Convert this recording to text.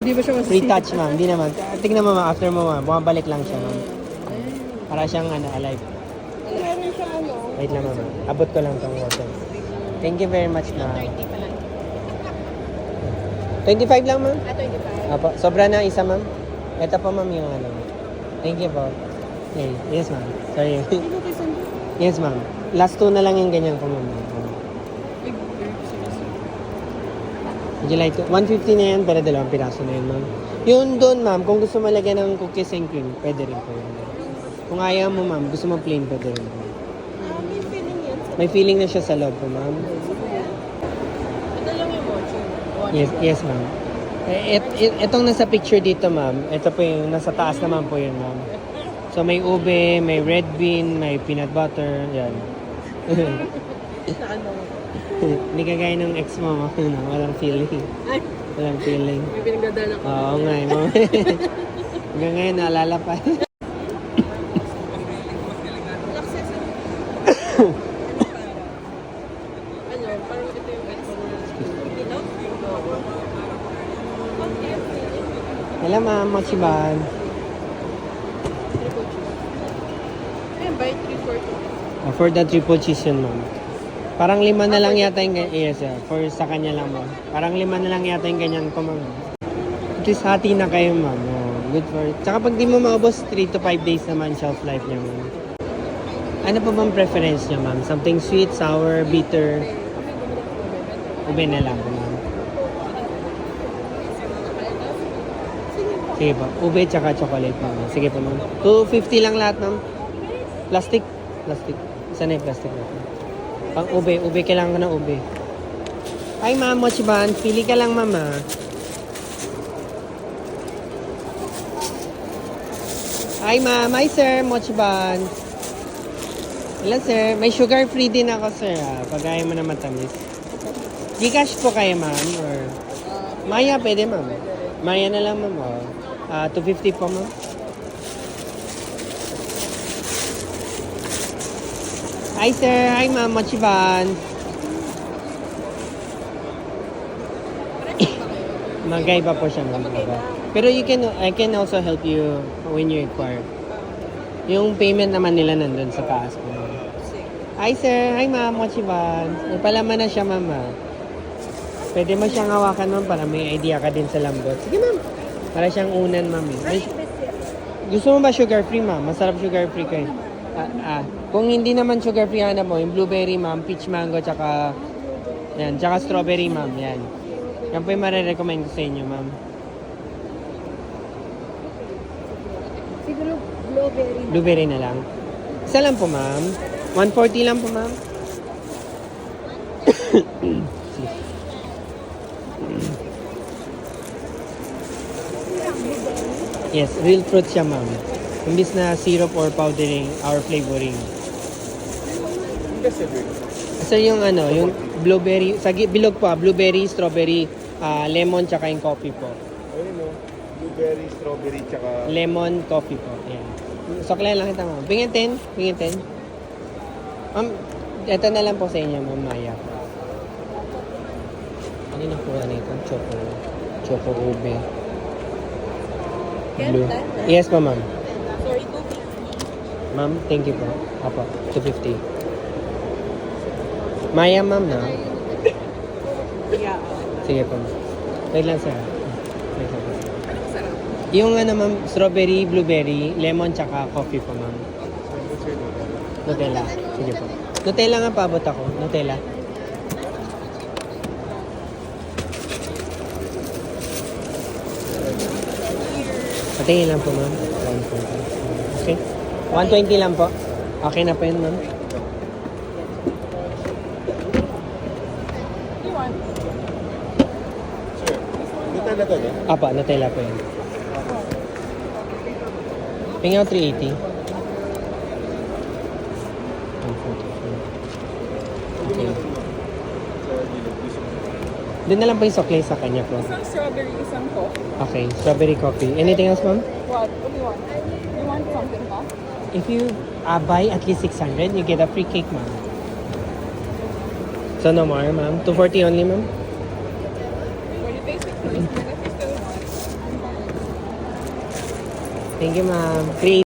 Hindi ba siya Free touch, ma'am. Hindi naman. Tingnan mo, ma'am. After mo, ma'am. Bumabalik lang siya, ma'am. Para siyang, alive. Meron siya Wait lang, ma'am. Abot ko lang tong water. Thank you very much, ma'am. 25 lang, ma'am? 25. Apo. Sobra na isa, ma'am. Ito po, ma'am, yung Thank you po. Okay. Yes, ma'am. Sorry. Yes, ma'am. Last 2 na lang yung ganyan po, ma'am. Would you like to? 150 na yan, pero 2 piraso na yun, ma'am. Yun doon, ma'am, kung gusto mo lagyan ng cookies and cream, pwede rin po yun. Kung ayaw mo, ma'am, gusto mo plain, pwede rin po. May feeling yan. May feeling na siya sa loob po, ma'am. Ito lang yung mochi. Yes, ma'am. Itong nasa picture dito, ma'am, ito po yung nasa taas naman po yun, ma'am. So, may ube, may red bean, may peanut butter, yan. Hindi kagaya ng ex mo, ma'am. Walang feeling. Walang feeling. May pinagdadala ko. Oo nga, ma'am. Hanggang ngayon, naalala pa. Parang ito yung ex mo. Hello, ma'am. Mochiban. Ayun, by 340. For the triple cheese yun, ma'am. Parang 5 na lang yata yung yes, yeah. For sa kanya lang, ma'am. Parang 5 na lang yata yung ganyan ko, ma'am. At least hati na kayo, ma'am. Oh, good for it. Tsaka pag di mo maubos, 3 to 5 days naman shelf life niya, ma'am. Ano pa bang preference niya, ma'am? Something sweet, sour, bitter? Ube na lang, ma'am. Sige po. Ube tsaka chocolate, ma'am. Sige po, ma'am. 250 lang lahat, ma'am. Plastic. Plastic. Isa na yung plastic natin. Pang ube. Ube, kailangan ko ng ube. Ay, ma'am, mochiban. Pili ka lang, ma'am, ah. Ay, ma'am. Ay, sir. Mochiban. Hello, sir. May sugar-free din ako, sir, ah. Pag ayaw mo na matamis. Gcash po kayo, ma'am? Or Maya, pwede, ma'am. Maya na lang, ma'am, oh. 250 po, ma'am. Hi, sir. Hi, ma'am. Mochiban. Magkaiba po siya, ma'am. Pero I can also help you when you require. Yung payment naman nila nandun sa taas po. Hi, sir. Hi, ma'am. Mochiban. May palaman na siya, ma'am. Pwede mo siyang hawakan, ma'am, para may idea ka din sa lambot. Sige, ma'am. Para siyang unan, ma'am. Gusto mo ba sugar-free, ma'am? Masarap sugar-free kayo. Kung hindi naman sugar-free, hanap mo, yung blueberry, ma'am, peach mango, tsaka strawberry, ma'am. Yan. Yan po yung marirecommend ko sa inyo, ma'am. Siguro blueberry. Blueberry na lang. Isa lang po, ma'am. 140 lang po, ma'am. Yes, real fruit siya, ma'am. Imbis na syrup or powdering or flavoring. Sir, yung yung blueberry, bilog po, blueberry, strawberry, lemon, tsaka yung coffee po. Ayun o. Blueberry, strawberry, tsaka... Lemon, coffee po. Ayan. Sukle lang kita, ma'am. Bingin 10. Bingin 10. Ma'am, ito na lang po sa inyo, ma'am Maya. Ano yung nakuha nito? Choco ube. Blue. Yes po, ma'am. Sorry, 250. Ma'am, thank you po. Apo, 250. Maya, ma'am, na? Yeah. Sige po. Wait lang, sir. Wait lang po. Sarap. Yung ma'am, strawberry, blueberry, lemon, tsaka coffee po, ma'am. Nutella. Sige po. Nutella nga paabot ako. Nutella. Patingin lang po, ma'am. 120. Okay. 120 lang po. Okay na po yun, ma'am. Sir, Nutella to, no? Apa, Nutella po yun. Pingaw 380. 144. Okay. Doon na lang po yung sukle sa kanya po. Isang strawberry, isang coffee. Okay, strawberry coffee. Anything else, ma'am? What? What do you want? You want something, huh? If you buy at least 600, you get a free cake, ma'am. So no more, ma'am. 240 only, ma'am. When you taste it first, then if you still want. Thank you, ma'am. Create